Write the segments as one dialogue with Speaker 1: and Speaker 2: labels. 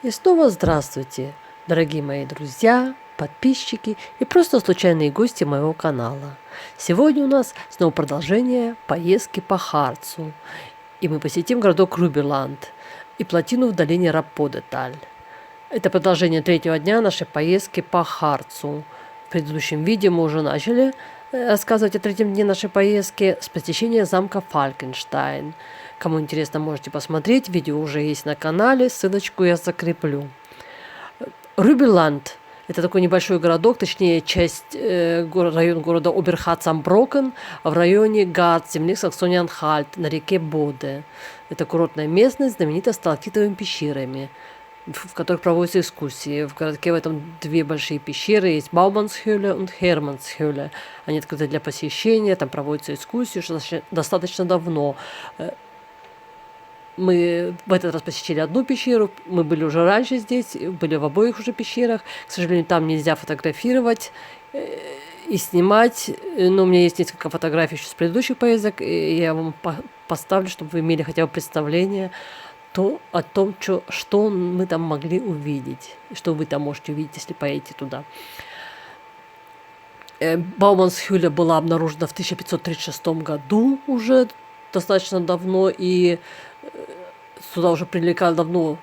Speaker 1: И снова здравствуйте, дорогие мои друзья, подписчики и просто случайные гости моего канала. Сегодня у нас снова продолжение поездки по Харцу. И мы посетим городок Руберланд и плотину в долине Рапподеталь. Это продолжение третьего дня нашей поездки по Харцу. В предыдущем видео мы уже начали рассказывать о третьем дне нашей поездки с посещения замка Фалькенштайн. Кому интересно, можете посмотреть. Видео уже есть на канале, ссылочку я закреплю. Руберланд – это такой небольшой городок, точнее часть район города Оберхарц-Амброкен в районе Гарц, земли Саксония-Анхальт на реке Боде. Это курортная местность, знаменита сталактитовыми пещерами, в которых проводятся экскурсии. В городке в этом две большие пещеры, есть Бауманс-Хюле и Херманс-Хюле. Они открыты для посещения, там проводятся экскурсии уже достаточно давно. Мы в этот раз посетили одну пещеру, мы были уже раньше здесь, были в обоих уже пещерах. К сожалению, там нельзя фотографировать и снимать, но у меня есть несколько фотографий еще с предыдущих поездок, и я вам поставлю, чтобы вы имели хотя бы представление о том, что мы там могли увидеть, что вы там можете увидеть, если поедете туда. Бауманс-Хюле была обнаружена в 1536 году уже достаточно давно, и сюда уже привлекали давно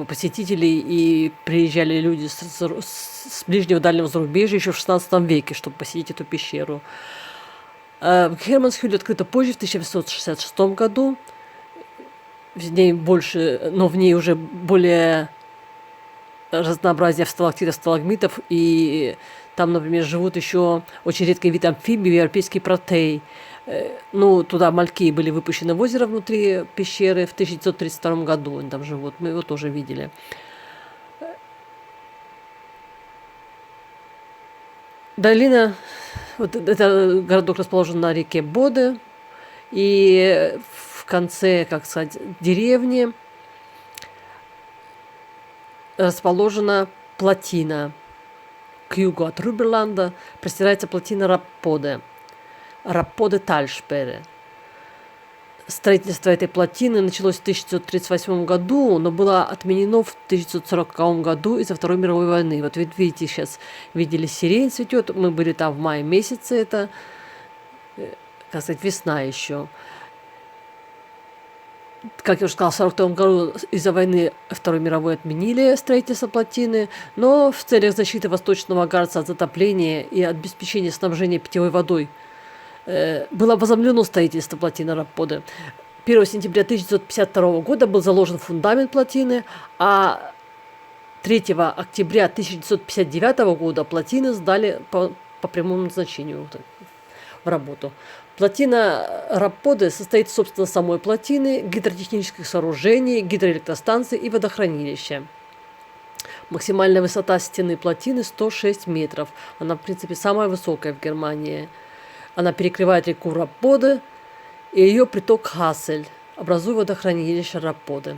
Speaker 1: посетителей, и приезжали люди с ближнего дальнего зарубежья еще в 16 веке, чтобы посетить эту пещеру. Херманс-Хюле открыта позже, в 1866 году. В ней больше, но в ней уже более разнообразие сталактитов, сталагмитов, и там, например, живут еще очень редкий вид амфибий, европейский протей. Ну, туда мальки были выпущены в озеро внутри пещеры в 1932 году. Они там живут, мы его тоже видели. Долина, вот это городок расположен на реке Боде, и в конце, как сказать, деревни расположена плотина. К югу от Руберланда простирается плотина Рапподетальшпере. Строительство этой плотины началось в 1938 году, но было отменено в 1940 году из-за Второй мировой войны. Вот видите, сейчас видели, сирень цветет, мы были там в мае месяце, это, как сказать, весна еще. Как я уже сказала, в 1942 году из-за войны Второй мировой отменили строительство плотины, но в целях защиты Восточного Гарца от затопления и обеспечения снабжения питьевой водой было возобновлено строительство плотины Рапподе. 1 сентября 1952 года был заложен фундамент плотины, а 3 октября 1959 года плотины сдали по прямому назначению в работу. Плотина Рапподе состоит, собственно, самой плотины, гидротехнических сооружений, гидроэлектростанций и водохранилища. Максимальная высота стены плотины 106 метров. Она, в принципе, самая высокая в Германии. Она перекрывает реку Рапподе и ее приток Хассель, образуя водохранилище Рапподе,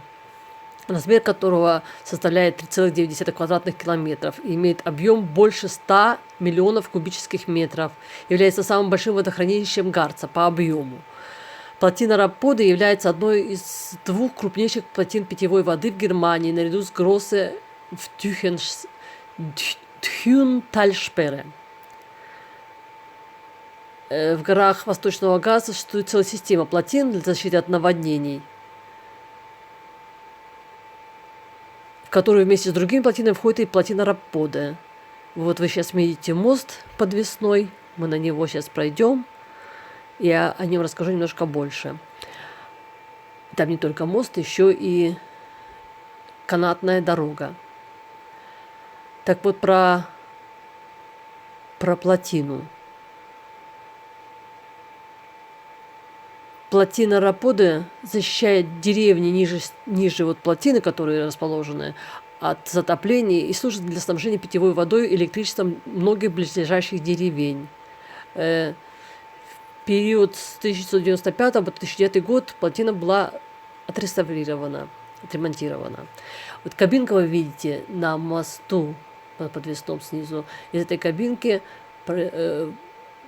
Speaker 1: размер которого составляет 3,9 квадратных километров и имеет объем больше 100 миллионов кубических метров, является самым большим водохранилищем Гарца по объему. Плотина Рапподе является одной из двух крупнейших плотин питьевой воды в Германии, наряду с Гроссе в Тхюнтальшпере. В горах Восточного Гарца существует целая система плотин для защиты от наводнений, в которую вместе с другими плотинами входит и плотина Рапподе. Вот вы сейчас видите мост подвесной, мы на него сейчас пройдем, я о нем расскажу немножко больше. Там не только мост, еще и канатная дорога. Так вот, про плотину. Плотина Рапподе защищает деревни ниже вот плотины, которые расположены, от затопления и служит для снабжения питьевой водой и электричеством многих близлежащих деревень. В период с 1995 по 2009 год плотина была отремонтирована. Вот кабинка вы видите на мосту подвесном снизу. Из этой кабинки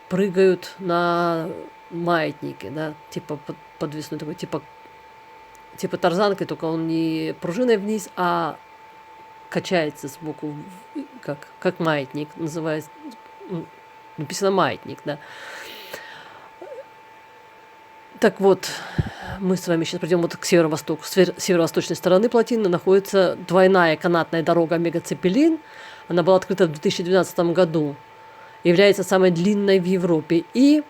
Speaker 1: прыгают на маятники, да, типа подвесной такой, типа тарзанкой, только он не пружиной вниз, а качается сбоку, как маятник, называется, написано маятник, да. Так вот, мы с вами сейчас придем вот к северо-востоку. С северо-восточной стороны плотины находится двойная канатная дорога Мегацепелин. Она была открыта в 2012 году. Является самой длинной в Европе. И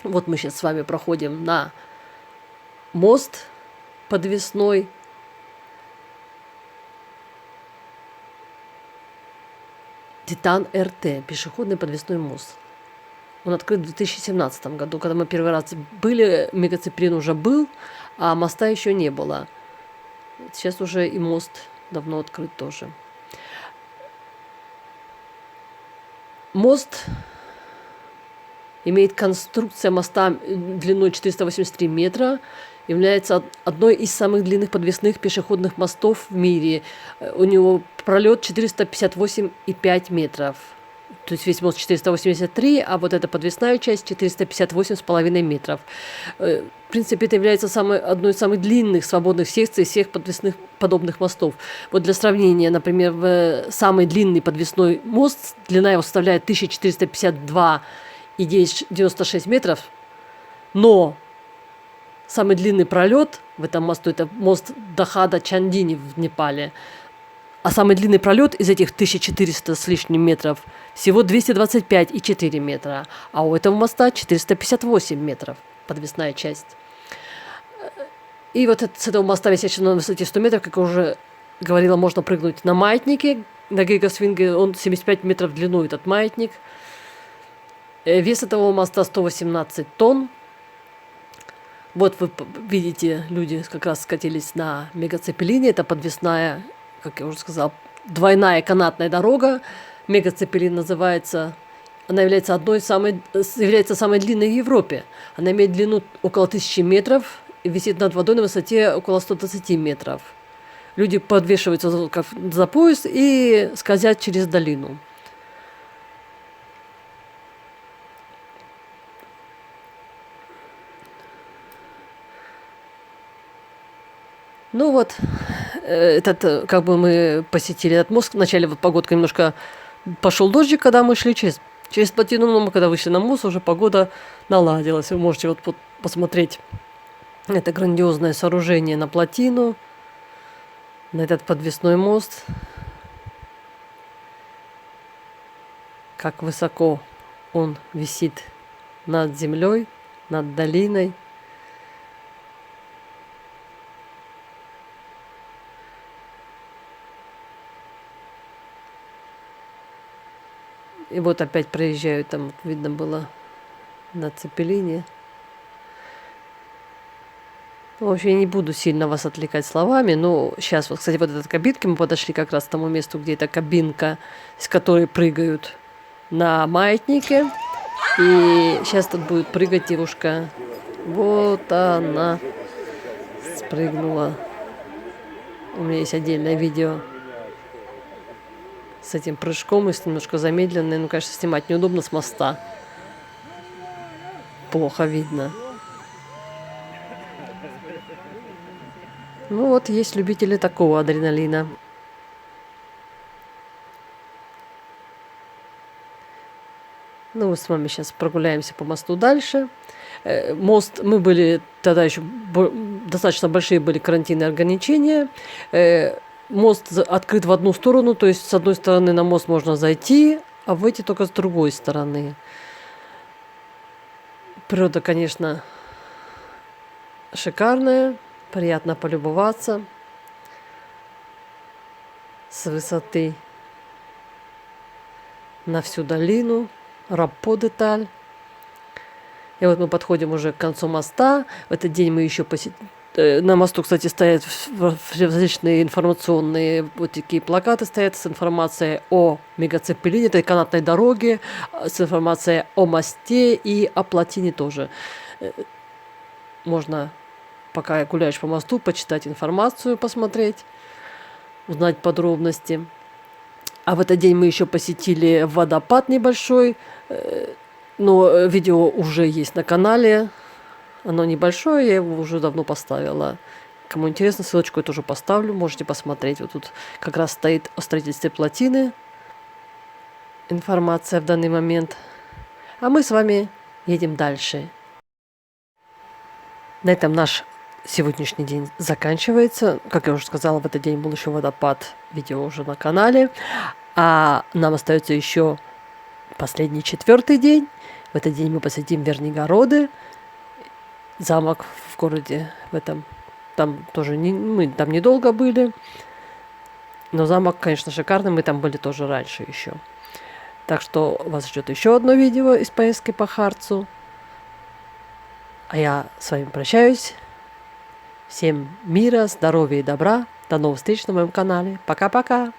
Speaker 1: вот мы сейчас с вами проходим на мост подвесной. Титан РТ, пешеходный подвесной мост. Он открыт в 2017 году, когда мы первый раз были, Мегацепелин уже был, а моста еще не было. Сейчас уже и мост давно открыт тоже. Мост имеет конструкция моста длиной 483 метра, является одной из самых длинных подвесных пешеходных мостов в мире. У него пролет 458,5 метров. То есть весь мост 483, а вот эта подвесная часть 458,5 метров. В принципе, это является одной из самых длинных свободных секций всех подвесных подобных мостов. Вот для сравнения, например, самый длинный подвесной мост, длина его составляет 1452,96 метров, но самый длинный пролет в этом мосту — это мост Дахада-Чандини в Непале. А самый длинный пролет из этих 1400 с лишним метров всего 225,4 метра. А у этого моста 458 метров, подвесная часть. И вот с этого моста, висящего на высоте 100 метров, как я уже говорила, можно прыгнуть на маятнике. На Гейгасвинге он 75 метров в длину, этот маятник. Вес этого моста 118 тонн. Вот вы видите, люди как раз скатились на Мегацепелине. Это подвесная, как я уже сказала, двойная канатная дорога. Мегацепелин называется. Она является самой длинной в Европе. Она имеет длину около 1000 метров и висит над водой на высоте около 120 метров. Люди подвешиваются за пояс и скользят через долину. Ну вот, как бы мы посетили этот мост. Вначале вот погодка немножко пошел дождик, когда мы шли через плотину, но мы когда вышли на мост, уже погода наладилась. Вы можете вот посмотреть это грандиозное сооружение на плотину, на этот подвесной мост. Как высоко он висит над землей, над долиной. И вот опять проезжаю, там видно было на Цепелине. В общем, я не буду сильно вас отвлекать словами, но сейчас, вот, кстати, вот этой кабинке мы подошли как раз к тому месту, где эта кабинка, с которой прыгают на маятнике. И сейчас тут будет прыгать девушка. Вот она спрыгнула. У меня есть отдельное видео с этим прыжком, и немножко замедленный. Ну, конечно, снимать неудобно с моста. Плохо видно. Ну вот, есть любители такого адреналина. Ну, мы с вами сейчас прогуляемся по мосту дальше. Мост, мы были, тогда еще достаточно большие были карантинные ограничения. Мост открыт в одну сторону, то есть с одной стороны на мост можно зайти, а выйти только с другой стороны. Природа, конечно, шикарная, приятно полюбоваться с высоты на всю долину, Рапо-Деталь. И вот мы подходим уже к концу моста. В этот день мы еще на мосту, кстати, стоят различные информационные вот такие плакаты стоят с информацией о Мегацепелине, этой канатной дороге, с информацией о мосте и о плотине тоже. Можно, пока гуляешь по мосту, почитать информацию, посмотреть, узнать подробности. А в этот день мы еще посетили водопад небольшой, но видео уже есть на канале. Оно небольшое, я его уже давно поставила. Кому интересно, ссылочку я тоже поставлю, можете посмотреть. Вот тут как раз стоит о строительстве плотины информация в данный момент. А мы с вами едем дальше. На этом наш сегодняшний день заканчивается. Как я уже сказала, в этот день был еще водопад. Видео уже на канале. А нам остается еще последний 4-й день. В этот день мы посетим Вернигороды, замок в городе в этом. Там тоже мы там недолго были. Но замок, конечно, шикарный. Мы там были тоже раньше еще. Так что вас ждет еще одно видео из поездки по Харцу. А я с вами прощаюсь. Всем мира, здоровья и добра. До новых встреч на моем канале. Пока-пока.